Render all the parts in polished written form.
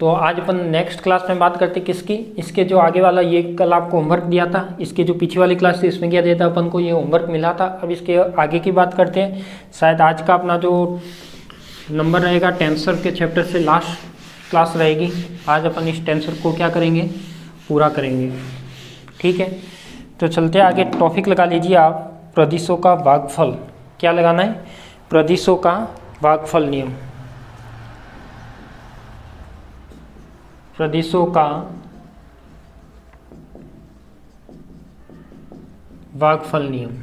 तो आज अपन next class में बात करते किसकी, इसके जो आगे वाला ये कल आपको होमवर्क दिया था, इसके जो पीछे वाली क्लास थी इसमें क्या दिया था अपन को, ये होमवर्क मिला था। अब इसके आगे की बात करते हैं। शायद आज का अपना जो नंबर रहेगा टेंसर के चैप्टर से लास्ट क्लास रहेगी। आज अपन इस टेंसर को क्या करेंगे, पूरा करेंगे। ठीक है, तो चलते आगे। टॉपिक लगा लीजिए आप, प्रदिशों का भागफल। क्या लगाना है, प्रदिशों का भागफल नियम। प्रदिशों का भागफल नियम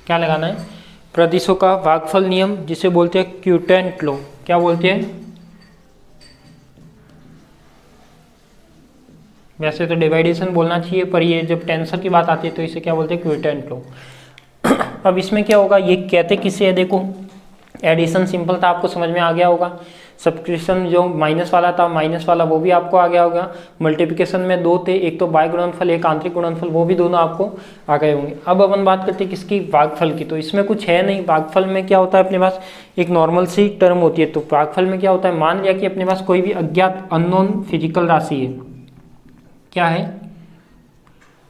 क्या लगाना है, प्रदिशों का भागफल नियम, जिसे बोलते हैं क्यूटेंट लॉ। क्या बोलते हैं, वैसे तो डिवाइडेशन बोलना चाहिए, पर ये जब टेंसर की बात आती है तो इसे क्या बोलते हैं, क्यूटेंट लॉ। अब इसमें क्या होगा, ये कहते किसे है, देखो एडिशन सिंपल था, आपको समझ में आ गया होगा। सब्ट्रैक्शन जो माइनस वाला था, माइनस वाला वो भी आपको आ गया होगा। मल्टीप्लिकेशन में दो थे, एक तो बाह्य गुणनफल, एक आंतरिक गुणनफल, वो भी दोनों आपको आ गए होंगे। अब अपन बात करते हैं किसकी, भागफल की। तो इसमें कुछ है नहीं। भागफल में क्या होता है, अपने पास एक नॉर्मल सी टर्म होती है। तो भागफल में क्या होता है, मान लिया कि अपने पास कोई भी अज्ञात अननोन फिजिकल राशि है। क्या है,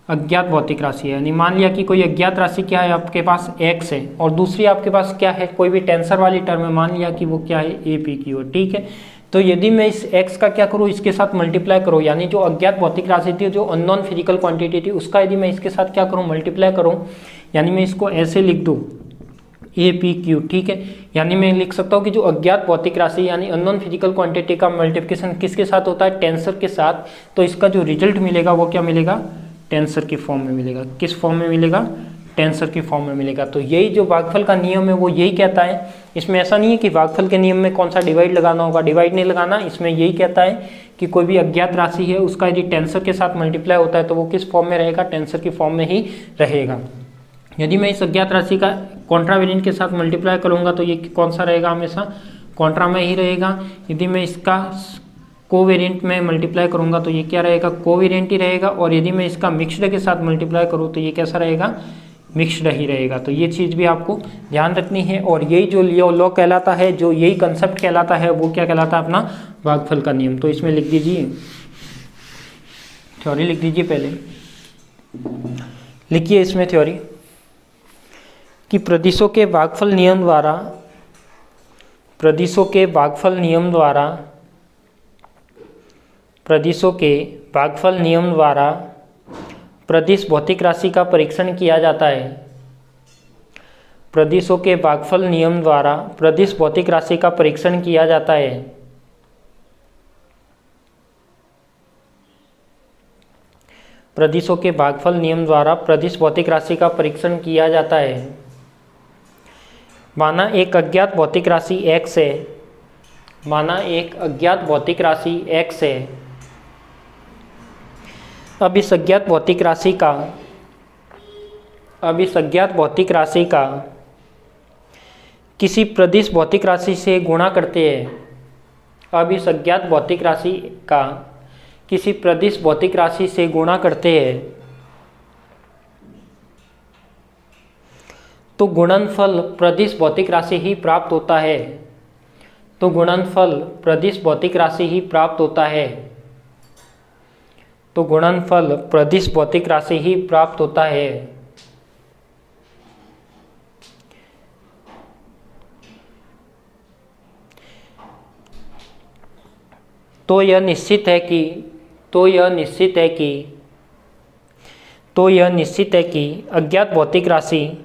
अज्ञात भौतिक राशि है। यानी मान लिया कि कोई अज्ञात राशि क्या है, आपके पास x है, और दूसरी आपके पास क्या है, कोई भी टेंसर वाली टर्म है, मान लिया कि वो क्या है, ए पी क्यू है। ठीक है, तो यदि मैं इस x का क्या करूँ, इसके साथ मल्टीप्लाई करूँ, यानी जो अज्ञात भौतिक राशि थी, जो अननोन फिजिकल क्वांटिटी थी, उसका यदि मैं इसके साथ क्या करूँ, मल्टीप्लाई करूँ, यानी मैं इसको ऐसे लिख दूँ ए पी क्यू। ठीक है, यानी मैं लिख सकता हूँ कि जो अज्ञात भौतिक राशि यानी अननोन फिजिकल क्वांटिटी का मल्टीप्लिकेशन किसके साथ होता है, टेंसर के साथ। तो इसका जो रिजल्ट मिलेगा वो क्या मिलेगा, टेंसर की फॉर्म में मिलेगा। किस फॉर्म में मिलेगा, टेंसर की फॉर्म में मिलेगा। तो यही जो भागफल का नियम है वो यही कहता है। इसमें ऐसा नहीं है कि भागफल के नियम में कौन सा डिवाइड लगाना होगा, डिवाइड नहीं लगाना। इसमें यही कहता है कि कोई भी अज्ञात राशि है, उसका यदि टेंसर के साथ मल्टीप्लाई होता है तो वो किस फॉर्म में रहेगा, टेंसर की फॉर्म में ही रहेगा। यदि मैं इस अज्ञात राशि का कॉन्ट्रा वेरिएंट के साथ मल्टीप्लाई करूंगा तो ये कौन सा रहेगा, हमेशा कॉन्ट्रा में ही रहेगा। यदि मैं इसका कोवेरिएंट में मल्टीप्लाई करूंगा तो ये क्या रहेगा, कोवेरिएंट ही रहेगा। और यदि मैं इसका मिक्स्ड के साथ मल्टीप्लाई करूँ तो ये कैसा रहेगा, मिक्स्ड ही रहेगा। तो ये चीज़ भी आपको ध्यान रखनी है। और यही जो लॉ कहलाता है, जो यही कंसेप्ट कहलाता है, वो क्या कहलाता है, अपना भागफल का नियम। तो इसमें लिख दीजिए, थ्योरी लिख दीजिए, पहले लिखिए इसमें थ्योरी कि प्रदिशों के भागफल नियम द्वारा, प्रदिशों के भागफल नियम द्वारा, प्रदिशों के भागफल नियम द्वारा प्रदिश भौतिक राशि का परीक्षण किया जाता है। प्रदिशों के भागफल नियम द्वारा प्रदिश भौतिक राशि का परीक्षण किया जाता है। प्रदिशों के भागफल नियम द्वारा प्रदिश भौतिक राशि का परीक्षण किया जाता है। माना एक अज्ञात भौतिक राशि x है, माना एक अज्ञात भौतिक राशि x है। अब इस अज्ञात भौतिक राशि का, अब इस अज्ञात भौतिक राशि का किसी प्रदिश भौतिक राशि से गुणा करते हैं। अब इस अज्ञात भौतिक राशि का किसी प्रदिश भौतिक राशि से गुणा करते हैं तो गुणनफल प्रदिश भौतिक राशि ही प्राप्त होता है। तो गुणनफल प्रदिश भौतिक राशि ही प्राप्त होता है। तो गुणनफल प्रदिश भौतिक राशि ही प्राप्त होता है। तो यह निश्चित है कि अज्ञात भौतिक राशि,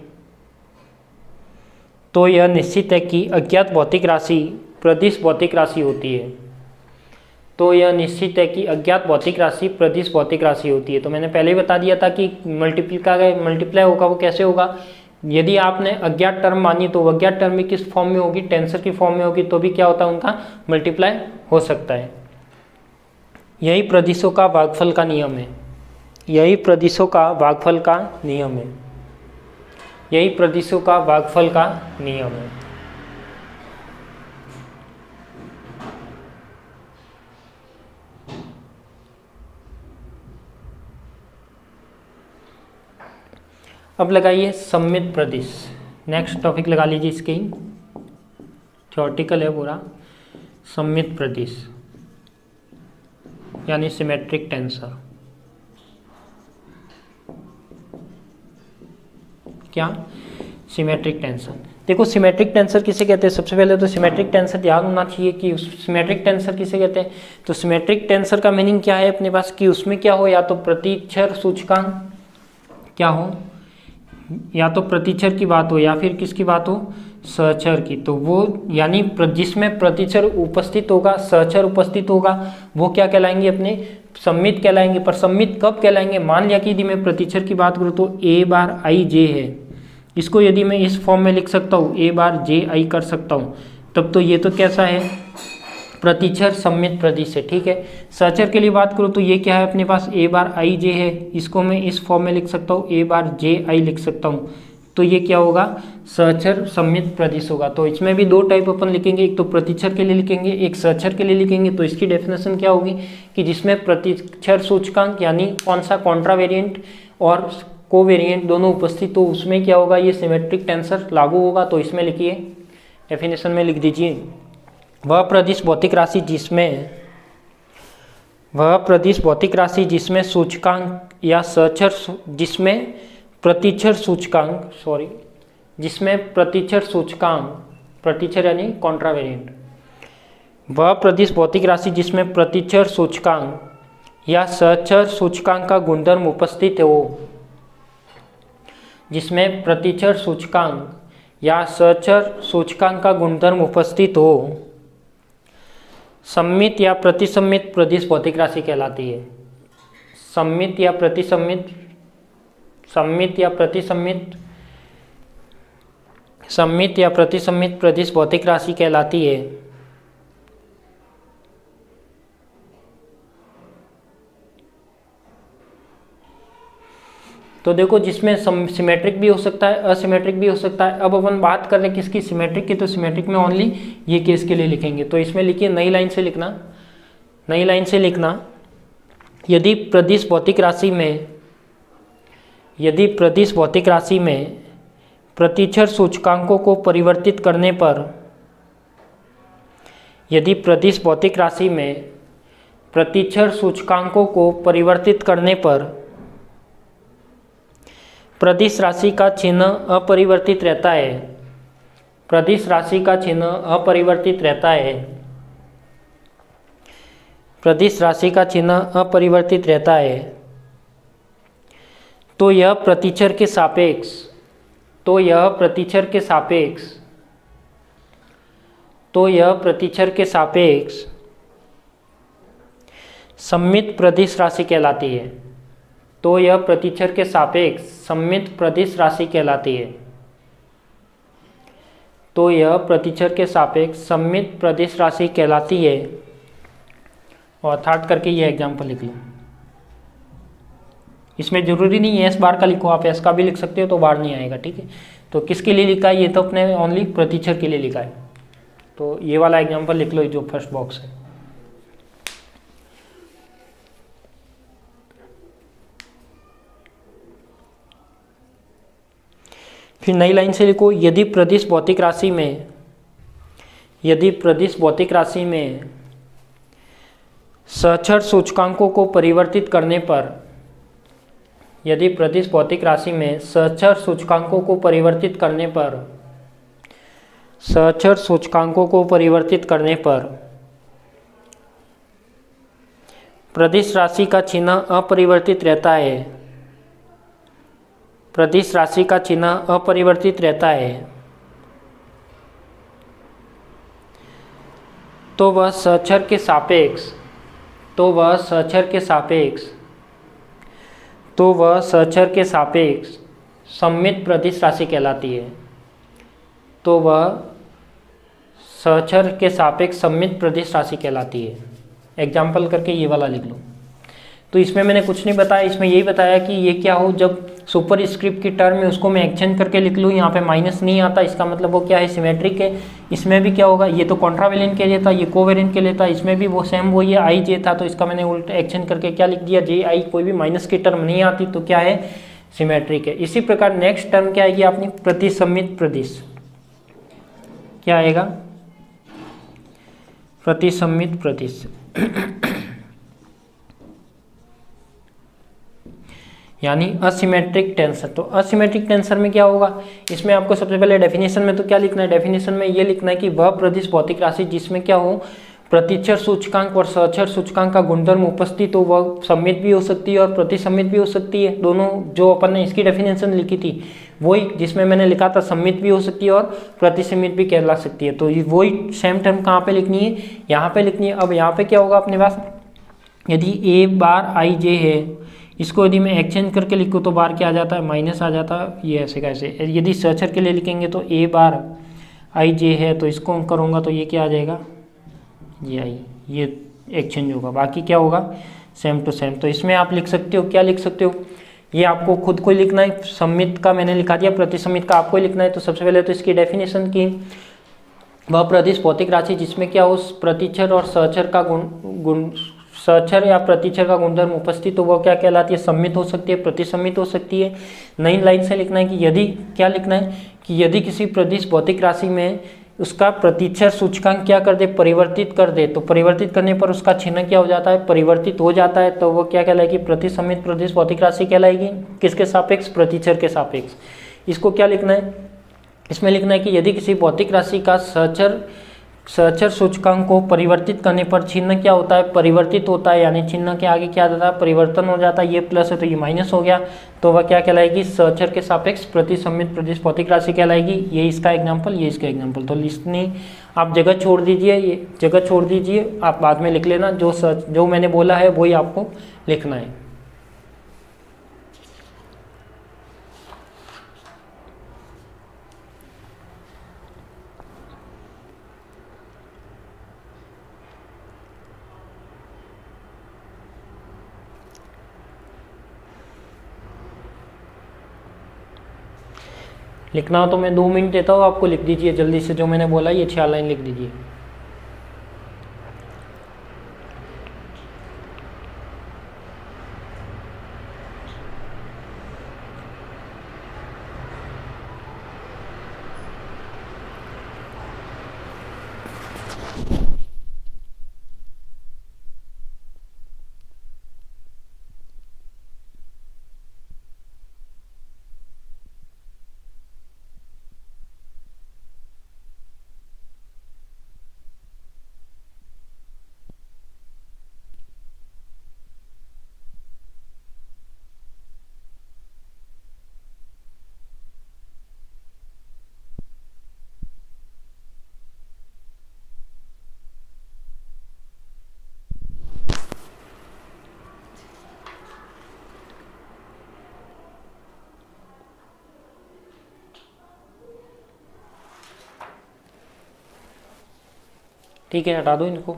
तो यह निश्चित है कि अज्ञात भौतिक राशि प्रदिश भौतिक राशि होती है। तो यह निश्चित है कि अज्ञात भौतिक राशि प्रदिश भौतिक राशि होती है। तो मैंने पहले ही बता दिया था कि मल्टीप्लाई होगा, वो कैसे होगा, यदि आपने अज्ञात टर्म मानी तो वो अज्ञात टर्म भी किस फॉर्म में होगी, टेंसर की फॉर्म में होगी, तो भी क्या होता है, उनका मल्टीप्लाई हो सकता है। यही प्रदिशों का भागफल का नियम है। यही प्रदिशों का भागफल का नियम है। यही प्रदिशों का भागफल का नियम है। अब लगाइए सममित प्रदिश। नेक्स्ट टॉपिक लगा लीजिए इसके ही, थ्योरेटिकल है पूरा, सममित प्रदिश यानी सिमेट्रिक टेंसर। क्या? Symmetric tensor. देखो सिमेट्रिक टेंसर किसे कहते हैं, सबसे पहले तो सिमेट्रिक टेंसर ध्यान होना चाहिए कि सिमेट्रिक टेंसर किसे कहते हैं। तो सिमेट्रिक टेंसर का मीनिंग क्या है अपने पास कि उसमें क्या हो, या तो प्रतिच्छर सूचकांक क्या हो, या तो प्रतिच्छर की बात हो या फिर किसकी बात हो, सहचर की। तो वो यानी जिसमें प्रतिच्छर उपस्थित होगा, सहचर उपस्थित होगा, वो क्या कहलाएंगे, अपने सम्मित कहलाएंगे। पर सम्मित कब कहलाएंगे, मान लिया कि यदि मैं प्रतिच्छर की बात करूँ तो a बार i j है, इसको यदि मैं इस फॉर्म में लिख सकता हूँ a बार j i कर सकता हूँ, तब तो ये तो कैसा है, प्रतिच्छर सम्मित प्रदिश है। ठीक है, सहचर के लिए बात करूँ तो ये क्या है अपने पास, a बार i j है, इसको मैं इस फॉर्म में लिख सकता हूँ a बार j i लिख सकता हूँ, तो ये क्या होगा, सहचर सम्मित प्रदिश होगा। तो इसमें भी दो टाइप अपन लिखेंगे, एक तो प्रतिच्छर के लिए लिखेंगे, एक सहचर के लिए लिखेंगे। तो इसकी डेफिनेशन क्या होगी कि जिसमें प्रतिच्छर सूचकांक यानी कौन सा, कॉन्ट्रावेरिएंट और कोवेरिएंट दोनों उपस्थित हो, उसमें क्या होगा, ये सिमेट्रिक टेंसर लागू होगा। तो इसमें लिखिए, डेफिनेशन में लिख दीजिए, वह प्रदिश भौतिक राशि जिसमें सूचकांक या सहचर, जिसमें प्रतिच्छर सूचकांक, प्रतिच्छर यानी कॉन्ट्रावेरिएंट, वह प्रदिश भौतिक राशि जिसमें प्रतिच्छर सूचकांक या सहचर सूचकांक का गुणधर्म उपस्थित हो, जिसमें प्रतिच्छर सूचकांक या सहचर सूचकांक का गुणधर्म उपस्थित हो, सम्मित या प्रतिसम्मित प्रदिश भौतिक राशि कहलाती है। सम्मित या प्रतिसम्मित प्रदिश भौतिक राशि कहलाती है। तो देखो जिसमें सिमेट्रिक भी हो सकता है, असिमेट्रिक भी हो सकता है। अब अपन बात कर रहे हैं किसकी, सिमेट्रिक की, तो सिमेट्रिक में ओनली ये केस के लिए लिखेंगे। तो इसमें लिखिए, नई लाइन से लिखना, यदि प्रदिश भौतिक राशि में प्रतिच्छर सूचकांकों को परिवर्तित करने पर, यदि प्रदिश भौतिक राशि में प्रतिच्छर सूचकांकों को परिवर्तित करने पर प्रदिश राशि का चिन्ह अपरिवर्तित रहता है, प्रदिश राशि का चिन्ह अपरिवर्तित रहता है, प्रदिश राशि का चिन्ह अपरिवर्तित रहता है, तो यह प्रतिच्छर के सापेक्ष सम्मित प्रदिश राशि कहलाती है। तो यह प्रतिच्छर के सापेक्ष सम्मित प्रदिश राशि कहलाती है। तो यह प्रतिच्छर के सापेक्ष सम्मित प्रदिश राशि कहलाती है। और थर्ड करके ये एग्जाम्पल लिख लो। इसमें जरूरी नहीं है एस बार का लिखो, आप एस का भी लिख सकते हो तो बार नहीं आएगा। ठीक है, तो किसके लिए लिखा है, ये तो अपने ओनली प्रतिच्छर के लिए लिखा है। तो ये वाला एग्जाम्पल लिख लो जो फर्स्ट बॉक्स है। फिर नई लाइन से लिखो, यदि प्रदिश भौतिक राशि में सहचर सूचकांकों को परिवर्तित करने पर, यदि प्रदिश भौतिक राशि में सहचर सूचकांकों को परिवर्तित करने पर प्रदिश राशि का चिन्ह अपरिवर्तित रहता है, प्रदिश राशि का चिन्ह अपरिवर्तित रहता है, तो वह सहचर के सापेक्ष सम्मित प्रदिश राशि कहलाती है। तो वह सहचर के सापेक्ष सम्मित प्रदिश राशि कहलाती है। एग्जाम्पल करके ये वाला लिख लो। तो इसमें मैंने कुछ नहीं बताया, इसमें यही बताया कि ये क्या हो, जब सुपर स्क्रिप्ट की टर्म में उसको मैं एक्सचेंज करके लिख लूँ, यहाँ पे माइनस नहीं आता, इसका मतलब वो क्या है, सिमेट्रिक है। इसमें भी क्या होगा, ये तो कॉन्ट्रावेरिएंट के लिए था, ये कोवेरिएंट के लिए था, इसमें भी वो सेम वही है, आई जे था, तो इसका मैंने उल्टा एक्सचेंज करके क्या लिख दिया, जे आई। कोई भी माइनस की टर्म नहीं आती तो क्या है, सिमेट्रिक है। इसी प्रकार नेक्स्ट टर्म क्या आएगी अपनी, प्रतिसम्मित प्रदिश। क्या आएगा, प्रतिसम्मित प्रदेश यानी असिमेट्रिक टेंसर। तो असिमेट्रिक टेंसर में क्या होगा, इसमें आपको सबसे पहले डेफिनेशन में तो क्या लिखना है, डेफिनेशन में ये लिखना है कि वह प्रदिश भौतिक राशि जिसमें क्या हो, प्रतिचर सूचकांक और सहचर सूचकांक का गुणधर्म उपस्थित हो, वह सम्मित भी हो सकती है और प्रतिसम्मित भी हो सकती है। दोनों जो अपन ने इसकी डेफिनेशन लिखी थी वही जिसमें मैंने लिखा था सम्मित भी हो सकती है और प्रतिसम्मित भी कहला सकती है। तो वही सेम टर्म कहाँ पे लिखनी है, यहाँ पे लिखनी है। अब यहाँ पे क्या होगा अपने पास, यदि ए बार आई जे है, इसको यदि मैं एक्सचेंज करके लिखूँ तो बार क्या आ जाता है, माइनस आ जाता है, ये ऐसे कैसे। यदि सहचर के लिए लिखेंगे तो ए बार आई जे है, तो इसको करूँगा तो ये क्या आ जाएगा, ये आई, ये एक्सचेंज होगा, बाकी क्या होगा सेम टू सेम। तो इसमें आप लिख सकते हो, क्या लिख सकते हो, ये आपको खुद को लिखना है, सम्मित का मैंने लिखा दिया, प्रतिसम्मित का आपको लिखना है। तो सबसे पहले तो इसकी डेफिनेशन की, वह प्रदिश भौतिक राशि जिसमें क्या हो, प्रतिचर और सहचर का गुण सहचर या प्रतिचर का गुणधर्म उपस्थित हो, वह क्या कहलाती है, सम्मित हो सकती है, प्रतिसम्मित हो सकती है। नई लाइन से लिखना है कि यदि, क्या लिखना है कि यदि किसी प्रदिश भौतिक राशि में उसका प्रतिचर सूचकांक क्या कर दे, परिवर्तित कर दे, तो परिवर्तित करने पर उसका चिन्ह क्या हो जाता है, परिवर्तित हो जाता है, तो वो क्या कहलाएगी, प्रतिसम्मित प्रदिश भौतिक राशि कहलाएगी। किसके सापेक्ष, प्रतिचर के सापेक्ष। इसको क्या लिखना है, इसमें लिखना है कि यदि किसी भौतिक राशि का सहचर सूचकांक को परिवर्तित करने पर चिन्ह क्या होता है, परिवर्तित होता है, यानी चिन्ह के आगे क्या जाता है, परिवर्तन हो जाता है। ये प्लस है तो ये माइनस हो गया, तो वह क्या कहलाएगी, सहचर के सापेक्ष प्रतिसम्मित प्रदिश भौतिक राशि कहलाएगी। ये इसका एग्जाम्पल, ये इसका एग्जाम्पल। तो लिखनी आप जगह छोड़ दीजिए, ये जगह छोड़ दीजिए, आप बाद में लिख लेना, जो मैंने बोला है वही आपको लिखना है। लिखना हो तो मैं 2 मिनट देता हूँ आपको, लिख दीजिए जल्दी से, जो मैंने बोला ये 4 लाइन लिख दीजिए। ठीक है, हटा दो इनको।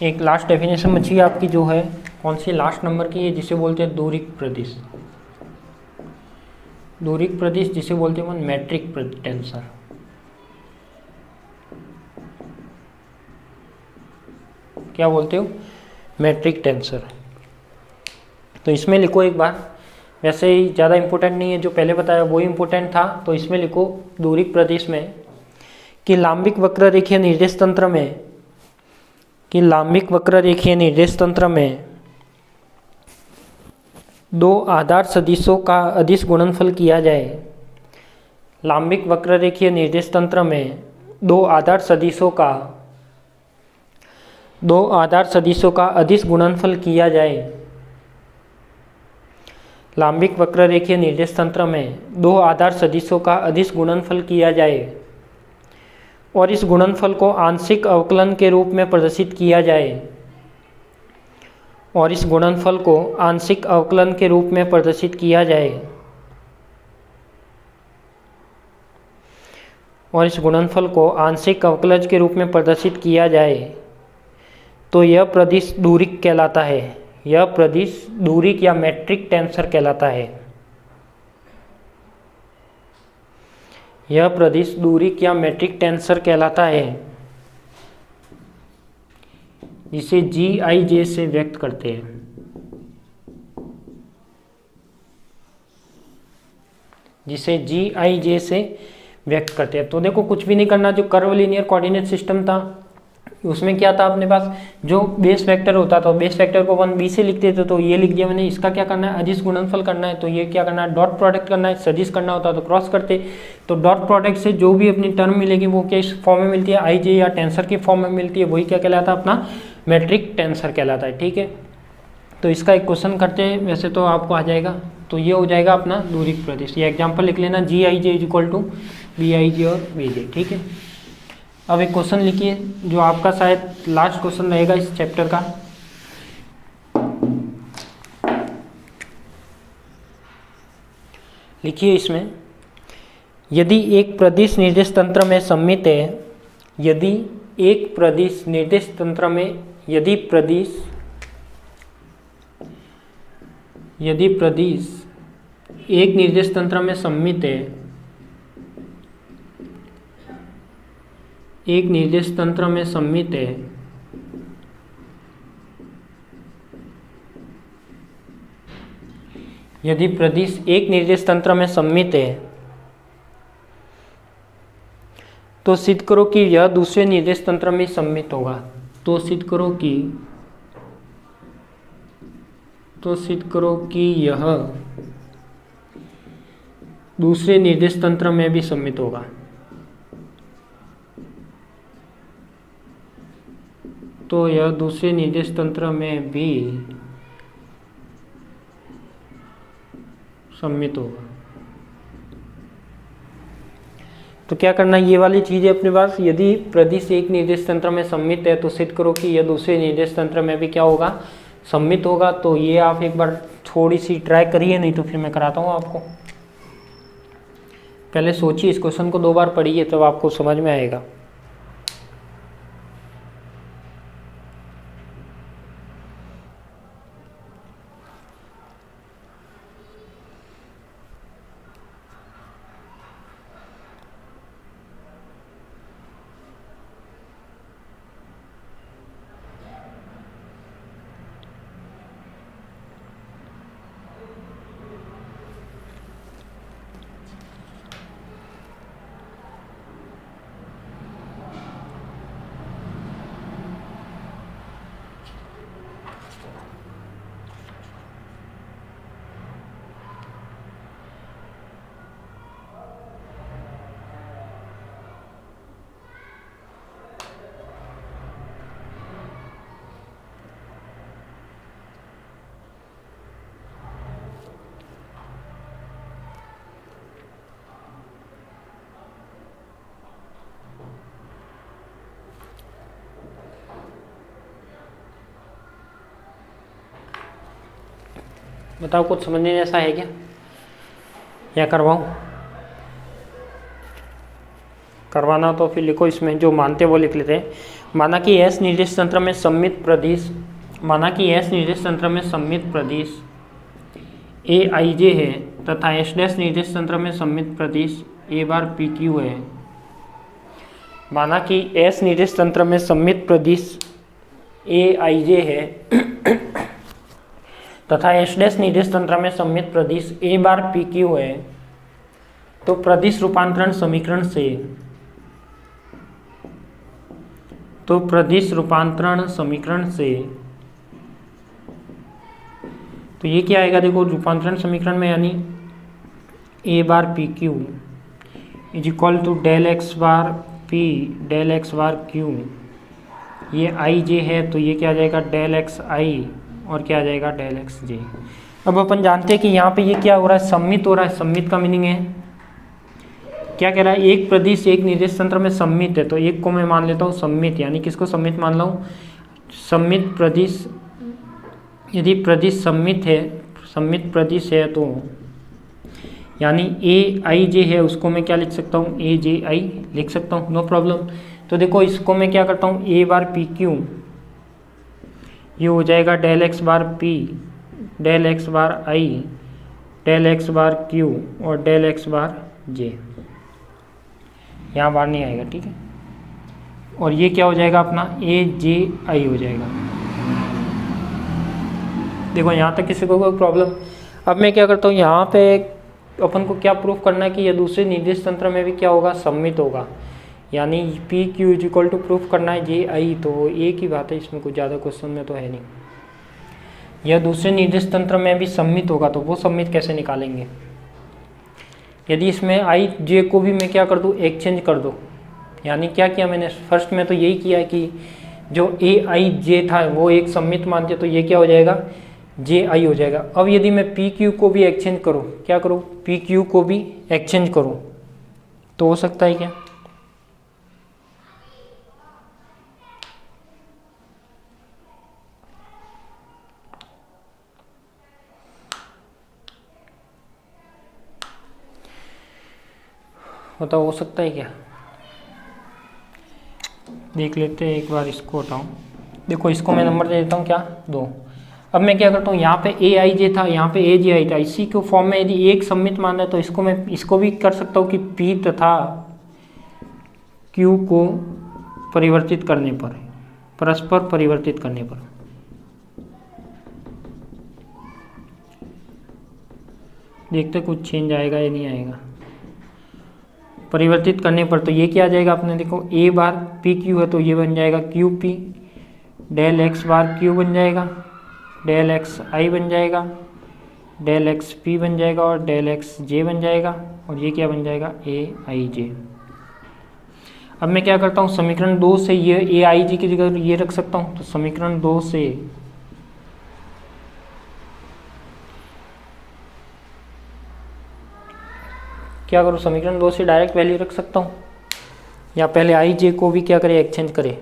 एक लास्ट डेफिनेशन बची है आपकी, जो है कौन सी, लास्ट नंबर की है, जिसे बोलते हैं दूरिक प्रदिश। दूरिक प्रदिश जिसे बोलते हैं मैट्रिक टेंसर। क्या बोलते हो, मैट्रिक टेंसर। तो इसमें लिखो एक बार, वैसे ही ज़्यादा इम्पोर्टेंट नहीं है, जो पहले बताया वही इम्पोर्टेंट था। तो इसमें लिखो दूरिक प्रदेश में कि लांबिक वक्र रेखीय निर्देश तंत्र में, कि लांबिक वक्र रेखीय निर्देश तंत्र में 2 आधार सदिशों का अदिश गुणनफल किया जाए। लांबिक वक्र रेखीय निर्देश तंत्र में 2 आधार सदिशों का अदिश गुणनफल किया जाए। लांबिक वक्र रेखीय निर्देश तंत्र में 2 आधार सदिशों का अदिश गुणनफल किया जाए और इस गुणनफल को आंशिक अवकलन के रूप में प्रदर्शित किया जाए। और इस गुणनफल को आंशिक अवकलन के रूप में प्रदर्शित किया जाए। और इस गुणनफल को आंशिक अवकलज के रूप में प्रदर्शित किया जाए तो यह प्रदिश दूरिक कहलाता है। यह प्रदिश दूरिक या मैट्रिक टेंसर कहलाता है। यह प्रदिश दूरिक या मैट्रिक टेंसर कहलाता है, जिसे GIJ से व्यक्त करते हैं। जिसे जी आई जे से व्यक्त करते हैं। तो देखो कुछ भी नहीं करना, जो कर्व लीनियर कोऑर्डिनेट सिस्टम था उसमें क्या था अपने पास, जो बेस वेक्टर होता था बेस वेक्टर को 1b से लिखते थे, तो ये लिख दिया मैंने। इसका क्या करना है, अदिश गुणनफल करना है, तो ये क्या करना है, डॉट प्रोडक्ट करना है। सदिश करना होता तो क्रॉस करते। तो डॉट प्रोडक्ट से जो भी अपनी टर्म मिलेगी वो किस फॉर्म में मिलती है, आई जे या टेंसर की फॉर्म में मिलती है, वही क्या कहलाता है, अपना मैट्रिक टेंसर कहलाता है। ठीक है, तो इसका एक क्वेश्चन करते हैं, वैसे तो आपको आ जाएगा। तो ये हो जाएगा अपना दूरी प्रदेश। ये एग्जाम्पल लिख लेना, G I J is equal to B I J और वी जे। ठीक है, अब एक क्वेश्चन लिखिए जो आपका शायद लास्ट क्वेश्चन रहेगा इस चैप्टर का। लिखिए इसमें, यदि एक प्रदिश निर्देश तंत्र में सममित है, यदि एक प्रदिश निर्देश तंत्र में यदि प्रदिश एक निर्देश तंत्र में सममित है, एक निर्देश तंत्र में सममित है, यदि प्रदिश एक निर्देश तंत्र में सममित है, तो सिद्ध करो कि यह दूसरे निर्देश तंत्र में सममित होगा। तो सिद्ध करो कि यह दूसरे निर्देश तंत्र में भी सममित होगा। तो यह दूसरे निर्देश तंत्र में भी सममित होगा। तो क्या करना है, ये वाली चीजें अपने पास, यदि प्रदिश एक निर्देश तंत्र में सममित है तो सिद्ध करो कि यह दूसरे निर्देश तंत्र में भी क्या होगा, सममित होगा। तो ये आप एक बार थोड़ी सी ट्राई करिए, नहीं तो फिर मैं कराता हूँ आपको। पहले सोचिए, इस क्वेश्चन को 2 बार पढ़िए तब आपको समझ में आएगा। बताओ कुछ समझने जैसा है क्या, या करवाऊँ? करवाना तो फिर लिखो, इसमें जो मानते वो लिख लेते हैं। माना कि एस निर्देश तंत्र में सममित प्रदिश, माना कि एस निर्देश तंत्र में सममित प्रदिश ए आई जे है तथा एस डैश निर्देश तंत्र में सममित प्रदिश ए बार पी क्यू है। माना कि एस निर्देश तंत्र में सममित प्रदिश ए आई जे है तथा एस डैश निर्देश तंत्र में सममित प्रदिश ए बार पी क्यू है, तो प्रदिश रूपांतरण समीकरण से, तो प्रदिश रूपांतरण समीकरण से, तो ये क्या आएगा, देखो रूपांतरण समीकरण में, यानी A bar P Q is equal to del X bar P del X bar Q. ये आई जे है तो ये क्या आ जाएगा, डेल एक्स आई, और क्या आ जाएगा, डेल एक्स जे। अब अपन जानते हैं कि यहाँ पे ये क्या हो रहा है, सममित हो रहा है। सममित का मीनिंग है, क्या कह रहा है, एक प्रदिश एक निर्देश तंत्र में सममित है, तो एक को मैं मान लेता हूँ सममित, यानी किसको सममित मान लूँ, सममित प्रदिश। यदि प्रदिश सममित है, सममित प्रदिश है, तो यानी ए आई जे है, उसको मैं क्या लिख सकता हूँ, ए जे आई लिख सकता हूँ, नो प्रॉब्लम। तो देखो इसको मैं क्या करता हूँ, ए बार पी क्यू, ये हो जाएगा del X bar P del X बार आई डेल एक्स बार क्यू और डेल एक्स बार जे, यहाँ बार नहीं आएगा, ठीक है। और ये क्या हो जाएगा अपना, ए जे आई हो जाएगा। देखो यहाँ तक किसी को कोई प्रॉब्लम। अब मैं क्या करता हूँ, यहाँ पे अपन को क्या प्रूफ करना है कि यह दूसरे निर्देश तंत्र में भी क्या होगा, सम्मित होगा। यानी P Q is equal to proof करना है जे आई, तो एक ही बात है, इसमें कुछ ज़्यादा क्वेश्चन में तो है नहीं। यह दूसरे निर्देश तंत्र में भी सम्मित होगा, तो वो सम्मित कैसे निकालेंगे। यदि इसमें आई जे को भी मैं क्या कर दूँ, एक्सचेंज कर दूँ। यानी क्या किया मैंने, फर्स्ट में तो यही किया कि जो ए आई जे था वो एक सम्मित मानते, तो ये क्या हो जाएगा, जे आई हो जाएगा। अब यदि मैं पी क्यू को भी एक्सचेंज करूँ, क्या करूँ, पी क्यू को भी एक्सचेंज करूँ, तो हो सकता है क्या, बताओ हो सकता है क्या। देख लेते हैं एक बार, इसको हटाऊँ। देखो इसको मैं नंबर दे देता हूँ क्या, 2। अब मैं क्या करता हूँ, यहाँ पे ए आई जे था, यहाँ पे ए जे आई था। इसी के फॉर्म में यदि एक सम्मित मानना है तो इसको मैं इसको भी कर सकता हूँ कि पी तथा क्यू को परिवर्तित करने पर, परस्पर परिवर्तित करने पर, देखते कुछ चेंज आएगा या नहीं आएगा। परिवर्तित करने पर तो ये क्या आ जाएगा अपने, देखो ए बार पी क्यू है तो ये बन जाएगा Q P, del X bar Q बन जाएगा, डेल एक्स आई बन जाएगा, डेल एक्स पी बन जाएगा और डेल एक्स जे बन जाएगा, और ये क्या बन जाएगा, ए आई जे। अब मैं क्या करता हूँ, समीकरण 2 से ये ए आई जे की जगह ये रख सकता हूँ। तो समीकरण 2 से क्या करूँ, समीकरण 2 से डायरेक्ट वैल्यू रख सकता हूँ, या पहले आई जे को भी क्या करे, एक्सचेंज करे।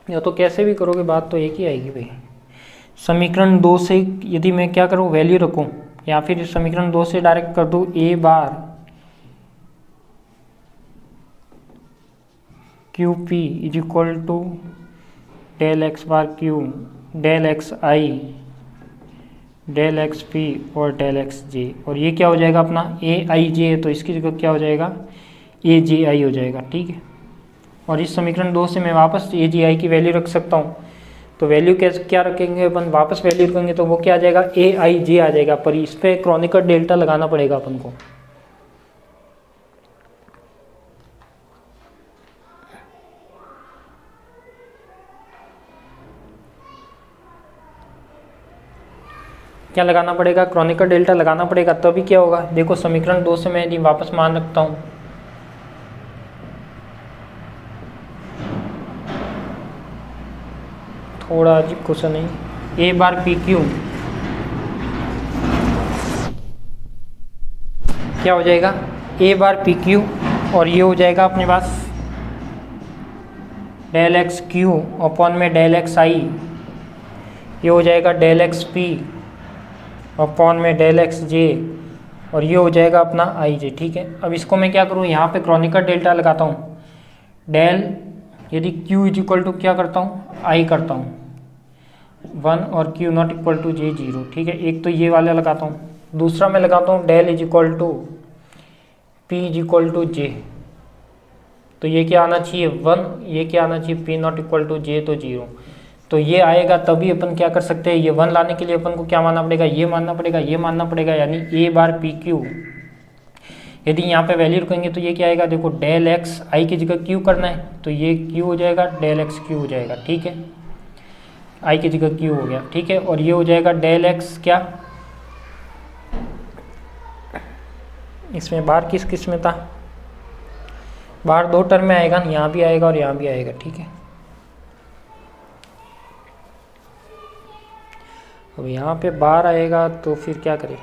या तो कैसे भी करोगे बात तो एक ही आएगी भाई। समीकरण 2 से यदि मैं क्या करूँ, वैल्यू रखूँ, या फिर समीकरण 2 से डायरेक्ट कर दूँ A bar Q P is equal to del X bar Q, del X I, del X P और डेल एक्स जे, और ये क्या हो जाएगा अपना ए आई जे है, तो इसकी जगह क्या हो जाएगा, ए जे आई हो जाएगा। ठीक है, और इस समीकरण 2 से मैं वापस ए जी आई की वैल्यू रख सकता हूँ। तो वैल्यू कैसे क्या रखेंगे अपन, वापस वैल्यू रखेंगे तो वो क्या आ जाएगा, ए आई जे आ जाएगा, पर इस पर क्रॉनिकल डेल्टा लगाना पड़ेगा अपन को। क्या लगाना पड़ेगा, क्रॉनिकल डेल्टा लगाना पड़ेगा, तभी क्या होगा। देखो समीकरण 2 से मैं यदि वापस मान रखता हूँ, थोड़ा अजीब क्वेश्चन है, ए बार पी क्यू क्या हो जाएगा, ए बार पी क्यू, और ये हो जाएगा अपने पास डेल एक्स क्यू अपॉन में डेल एक्स आई, ये हो जाएगा डेल एक्स पी अपॉन में डेल एक्स जे, और ये हो जाएगा अपना आई जे। ठीक है, अब इसको मैं क्या करूँ, यहाँ पे क्रॉनिकल डेल्टा लगाता हूँ। डेल यदि q इज इक्वल टू क्या करता हूँ, आई करता हूँ 1 और q नॉट इक्वल टू जे 0। ठीक है, एक तो ये वाला लगाता हूँ, दूसरा मैं लगाता हूँ del is equal to P is equal to J, तो ये क्या आना चाहिए 1, ये क्या आना चाहिए p not equal to J, तो 0। तो ये आएगा तभी अपन क्या कर सकते हैं, ये 1 लाने के लिए अपन को क्या मानना पड़ेगा, ये मानना पड़ेगा, ये मानना पड़ेगा, यानी ए बार पी क्यू। यदि यहाँ पे वैल्यू रखेंगे तो ये क्या आएगा, देखो डेल एक्स आई की जगह क्यू करना है तो ये क्यू हो जाएगा, डेल एक्स क्यू हो जाएगा। ठीक है, आई की जगह क्यू हो गया। ठीक है, और ये हो जाएगा डेल एक्स क्या, इसमें बार किस किस में था, बार 2 टर्म में आएगा, यहाँ भी आएगा और यहाँ भी आएगा। ठीक है, अब यहाँ पे बार आएगा तो फिर क्या करें,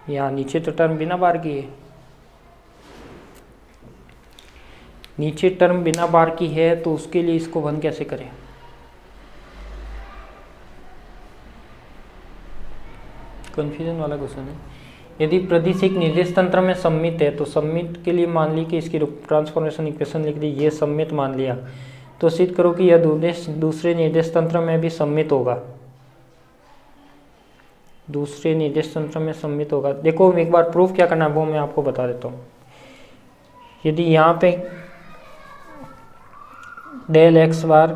यहाँ नीचे तो टर्म बिना बार की है, नीचे टर्म बिना बार की है, तो उसके लिए इसको 1 कैसे करें। कंफ्यूजन वाला क्वेश्चन है। यदि प्रदिश एक निर्देश तंत्र में सम्मित है तो सम्मित के लिए मान ली कि इसकी ट्रांसफॉर्मेशन इक्वेशन लिख दी, ये सम्मित मान लिया, तो सिद्ध करो कि यह दूसरे निर्देश तंत्र में भी सम्मित होगा, दूसरे निर्देश तंत्र में सम्मित होगा। देखो एक बार प्रूफ क्या करना है वो मैं आपको बता देता हूँ। यदि यहाँ पे डेल एक्स बार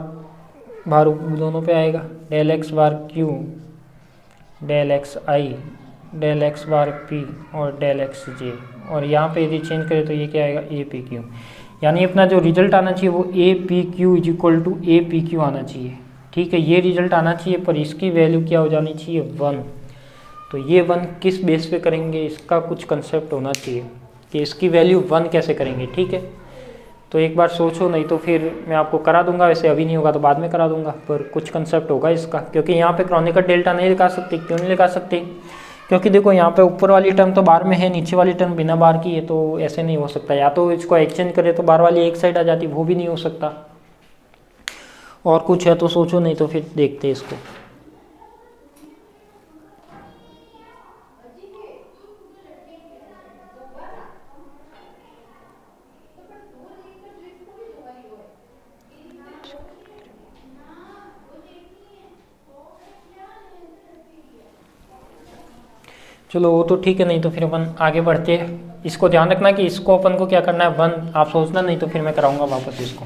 बार दोनों पे आएगा, del X bar Q, del X I, del X bar P और डेल एक्स जे। और यहाँ पे यदि चेंज करें तो ये क्या आएगा, ए पी क्यू। यानी अपना जो रिजल्ट आना चाहिए वो A P Q is equal to A P Q आना चाहिए। ठीक है, ये रिजल्ट आना चाहिए, पर इसकी वैल्यू क्या हो जानी चाहिए, 1। तो ये 1 किस बेस पे करेंगे, इसका कुछ कंसेप्ट होना चाहिए कि इसकी वैल्यू 1 कैसे करेंगे। ठीक है, तो एक बार सोचो, नहीं तो फिर मैं आपको करा दूंगा, वैसे अभी नहीं होगा तो बाद में करा दूंगा, पर कुछ कंसेप्ट होगा इसका। क्योंकि यहाँ पे क्रॉनिकल डेल्टा नहीं लिखा सकते। क्यों नहीं लिखा सकते, क्योंकि देखो यहाँ पे ऊपर वाली टर्म तो बार में है, नीचे वाली टर्म बिना बार की है, तो ऐसे नहीं हो सकता। या तो इसको एक्सचेंज करे तो बार वाली एक साइड आ जाती, वो भी नहीं हो सकता। और कुछ है तो सोचो, नहीं तो फिर देखते इसको। चलो वो तो ठीक है, नहीं तो फिर अपन आगे बढ़ते हैं। इसको ध्यान रखना कि इसको अपन को क्या करना है, 1 आप सोचना, नहीं तो फिर मैं कराऊंगा वापस इसको।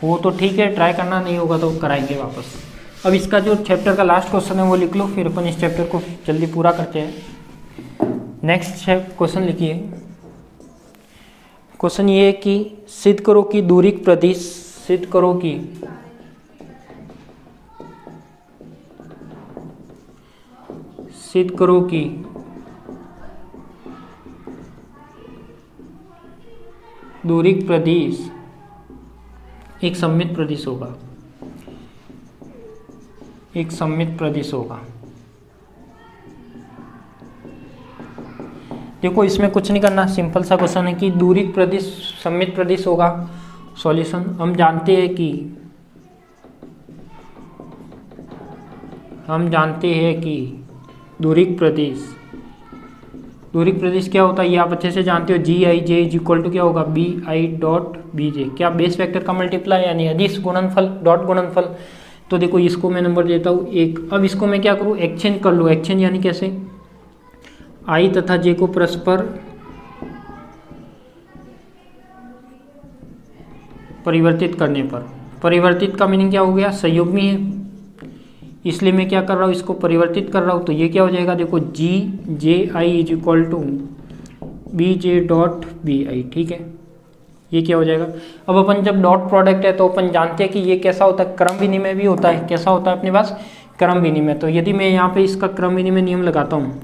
वो तो ठीक है, ट्राई करना, नहीं होगा तो कराएंगे वापस। अब इसका जो चैप्टर का लास्ट क्वेश्चन है वो लिख लो, फिर अपन इस चैप्टर को जल्दी पूरा करते हैं। नेक्स्ट क्वेश्चन लिखिए। क्वेश्चन ये है कि सिद्ध करो कि दूरिक प्रदिश, सिद्ध करो कि सिद्ध करो कि दूरिक प्रदिश एक सममित प्रदिश होगा, एक सममित प्रदिश होगा। देखो इसमें कुछ नहीं करना, सिंपल सा क्वेश्चन है कि दूरिक प्रदिश सममित प्रदिश होगा। सॉल्यूशन, हम जानते हैं कि दूरिक प्रदिश, दूरिक प्रदिश क्या होता है ये आप अच्छे से जानते हो। G I J is equal to क्या होगा, B I dot B J. क्या बेस वेक्टर का मल्टीप्लाई यानी अदिश गुणनफल, डॉट गुणनफल। तो देखो इसको मैं नंबर देता हूँ 1। अब इसको मैं क्या करूँ, एक्सचेंज कर लूँ। एक्सचेंज यानी कैसे, आई तथा जे को परस्पर परिवर्तित करने पर। परिवर्तित का मीनिंग क्या हो गया, संयुग्मी है, इसलिए मैं क्या कर रहा हूँ, इसको परिवर्तित कर रहा हूँ। तो ये क्या हो जाएगा, देखो G J I is equal to B J dot B I. ठीक है, ये क्या हो जाएगा। अब अपन जब डॉट प्रोडक्ट है तो अपन जानते हैं कि ये कैसा होता है, क्रम विनिमय भी होता है। कैसा होता है अपने पास, क्रम विनिमय। तो यदि मैं यहाँ पे इसका क्रम विनिमय नियम लगाता हूँ,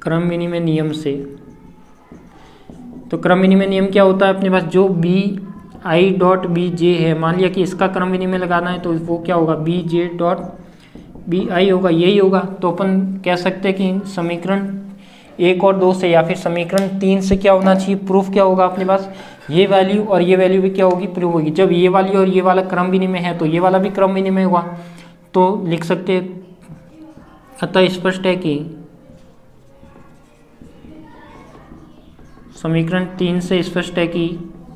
क्रम विनिमय नियम से, तो क्रम विनिमय नियम क्या होता है अपने पास, जो B I dot B J है, मान लिया कि इसका क्रम विनिमय लगाना है तो वो क्या होगा, B J dot B I होगा, यही होगा। तो अपन कह सकते हैं कि समीकरण 1 और 2 से या फिर समीकरण 3 से क्या होना चाहिए, प्रूफ क्या होगा अपने पास, ये वैल्यू और ये वैल्यू भी क्या होगी, प्रूफ होगी। जब ये वाली और ये वाला क्रम विनिमय है तो ये वाला भी क्रम विनिमय हुआ। तो लिख सकते हैं, अतः स्पष्ट है कि समीकरण 3 से स्पष्ट है कि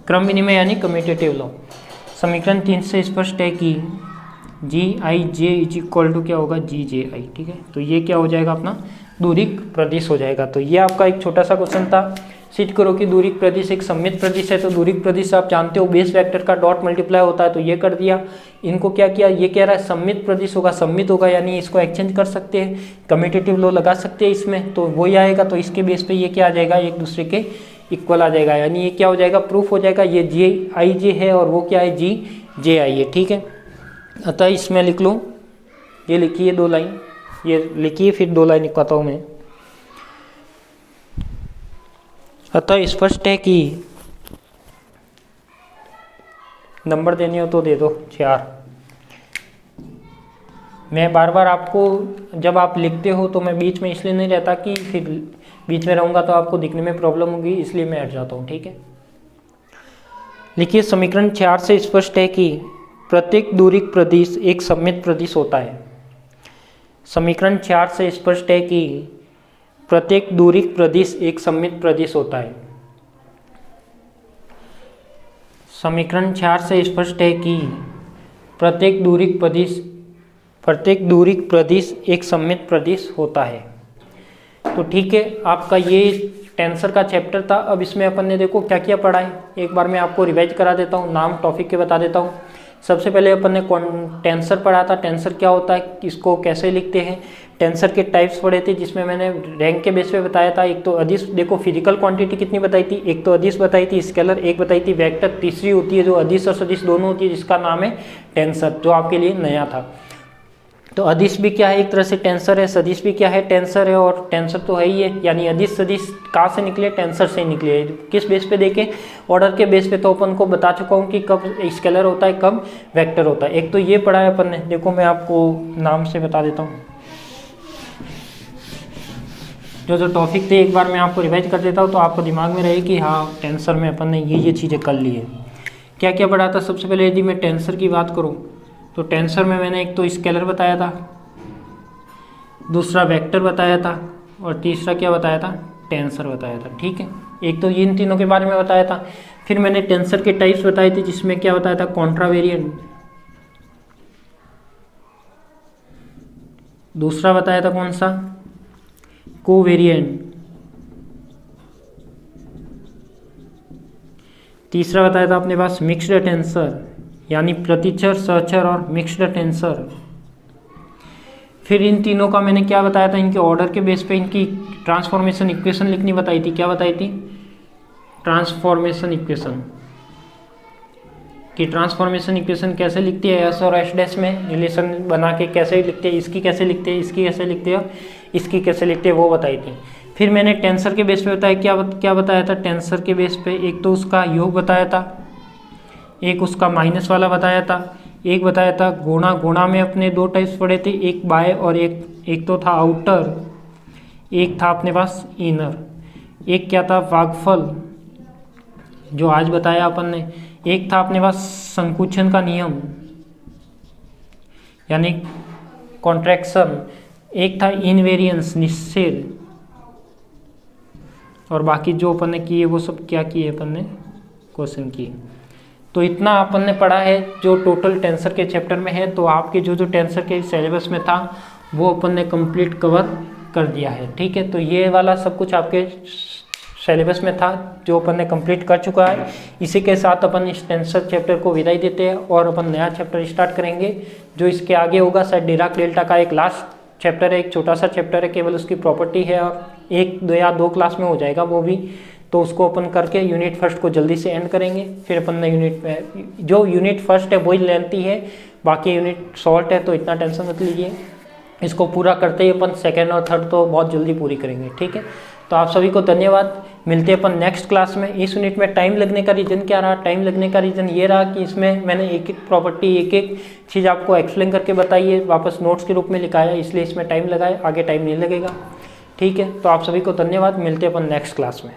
क्रम विनिमय यानी कम्यूटेटिव लॉ। समीकरण 3 से स्पष्ट है कि जी I J is equal to क्या होगा, जी जे आई। ठीक है, तो ये क्या हो जाएगा अपना दूरिक प्रदिश हो जाएगा। तो ये आपका एक छोटा सा क्वेश्चन था। सिद्ध करो कि दूरिक प्रदिश एक सममित प्रदिश है। तो दूरिक प्रदिश आप जानते हो बेस वेक्टर का डॉट मल्टीप्लाई होता है, तो ये कर दिया। इनको क्या किया, ये कह रहा है सममित प्रदिश होगा, सममित होगा यानी इसको एक्सचेंज कर सकते हैं, कम्यूटेटिव लॉ लगा सकते हैं इसमें, तो वही आएगा। तो इसके बेस पे ये क्या आ जाएगा, एक दूसरे के इक्वल आ जाएगा, यानी ये क्या हो जाएगा, प्रूफ हो जाएगा। ये जे आई जे है और वो क्या है, जी जे आई है। ठीक है, अतः इसमें लिख लो, ये लिखिए 2 लाइन, ये लिखिए, फिर 2 लाइन लिखवाता हूँ मैं। अतः स्पष्ट है कि नंबर देने हो तो दे दो 4। मैं बार बार आपको जब आप लिखते हो तो मैं बीच में इसलिए नहीं रहता कि फिर बीच में रहूँगा तो आपको दिखने में प्रॉब्लम होगी, इसलिए मैं हट जाता हूँ। ठीक है, लिखिए समीकरण 4 से स्पष्ट है कि प्रत्येक दूरिक प्रदिश एक सममित प्रदिश होता है। समीकरण 4 से स्पष्ट है कि प्रत्येक दूरिक प्रदिश एक सममित प्रदिश होता है। समीकरण 4 से स्पष्ट है कि प्रत्येक दूरिक प्रदिश एक सममित प्रदिश होता है। तो ठीक है, आपका ये टेंसर का चैप्टर था। अब इसमें अपन ने देखो क्या क्या पढ़ा है, एक बार मैं आपको रिवाइज करा देता हूँ, नाम टॉपिक के बता देता हूँ। सबसे पहले अपन ने टेंसर पढ़ा था, टेंसर क्या होता है, इसको कैसे लिखते हैं। टेंसर के टाइप्स पढ़े थे जिसमें मैंने रैंक के बेस पे बताया था। एक तो अदिश, देखो फिजिकल क्वांटिटी कितनी बताई थी, एक तो अदिश बताई थी, स्केलर एक बताई थी, वेक्टर तीसरी होती है जो अदिश और सदिश दोनों होती है, जिसका नाम है टेंसर, जो आपके लिए नया था। तो अदिश भी क्या है, एक तरह से टेंसर है, सदिश भी क्या है, टेंसर है, और टेंसर तो है ही है। यानी अदिश सदिश कहाँ से निकले, टेंसर से निकले। किस बेस पे देखें, ऑर्डर के बेस पे तो अपन को बता चुका हूँ कि कब स्केलर होता है, कब वेक्टर होता है। एक तो ये पढ़ा है अपन ने, देखो मैं आपको नाम से बता देता हूँ, जो टॉपिक थे एक बार मैं आपको रिवाइज कर देता हूँ तो आपको दिमाग में रहे कि हाँ टेंसर में अपन ने ये चीज़ें कर ली है। क्या क्या पढ़ा था, सबसे पहले यदि मैं टेंसर की बात करूँ तो टेंसर में मैंने एक तो स्केलर बताया था, दूसरा वेक्टर बताया था, और तीसरा क्या बताया था, टेंसर बताया था। ठीक है, एक तो इन तीनों के बारे में बताया था। फिर मैंने टेंसर के टाइप्स बताए थे, जिसमें क्या बताया था, कॉन्ट्रावेरिएंट, दूसरा बताया था कौन सा, कोवेरिएंट, तीसरा बताया था अपने पास मिक्स्ड टेंसर, यानी प्रतिचर, सहचर और मिक्स्ड टेंसर। फिर इन तीनों का मैंने क्या बताया था, इनके ऑर्डर के बेस पे इनकी ट्रांसफॉर्मेशन इक्वेशन लिखनी बताई थी। क्या बताई थी, ट्रांसफॉर्मेशन इक्वेशन, कि ट्रांसफॉर्मेशन इक्वेशन कैसे लिखती है, एस और एस डैश में रिलेशन बना के कैसे लिखते हैं, इसकी कैसे लिखते हैं, इसकी कैसे लिखते हैं, और इसकी कैसे लिखते हैं, वो बताई थी। फिर मैंने टेंसर के बेस पे बताया, क्या बताया था टेंसर के बेस पे, एक तो उसका योग बताया था, एक उसका माइनस वाला बताया था, एक बताया था गुणा। गुणा में अपने दो टाइप्स पढ़े थे, एक बाय और एक तो था आउटर, एक था अपने पास इनर। एक क्या था, भागफल, जो आज बताया अपन ने। एक था अपने पास संकुचन का नियम, यानी कॉन्ट्रैक्शन। एक था इनवेरियंस, निषेध। और बाकी जो अपन ने किए वो सब क्या किए अपन ने, क्वेश्चन किए। तो इतना अपन ने पढ़ा है जो टोटल टेंसर के चैप्टर में है। तो आपके जो टेंसर के सिलेबस में था वो अपन ने कंप्लीट कवर कर दिया है। ठीक है, तो ये वाला सब कुछ आपके सिलेबस में था जो अपन ने कंप्लीट कर चुका है। इसी के साथ अपन इस टेंसर चैप्टर को विदाई देते हैं और अपन नया चैप्टर स्टार्ट करेंगे जो इसके आगे होगा। शायद डिराक डेल्टा का एक लास्ट चैप्टर है, एक छोटा सा चैप्टर है, केवल उसकी प्रॉपर्टी है, और एक दो या दो क्लास में हो जाएगा वो भी। तो उसको अपन करके यूनिट फर्स्ट को जल्दी से एंड करेंगे। फिर अपन ने जो यूनिट फर्स्ट है वही लेंथी है, बाकी यूनिट शॉर्ट है, तो इतना टेंशन मत लीजिए। इसको पूरा करते ही अपन सेकेंड और थर्ड तो बहुत जल्दी पूरी करेंगे। ठीक है, तो आप सभी को धन्यवाद। मिलते हैं अपन नेक्स्ट क्लास में। इस यूनिट में टाइम लगने का रीज़न क्या रहा, टाइम लगने का रीज़न ये रहा कि इसमें मैंने एक एक प्रॉपर्टी, एक एक चीज़ आपको एक्सप्लेन करके बताई है, वापस नोट्स के रूप में लिखाया, इसलिए इसमें टाइम लगा है, आगे टाइम नहीं लगेगा। ठीक है, तो आप सभी को धन्यवाद। मिलते हैं अपन नेक्स्ट क्लास में।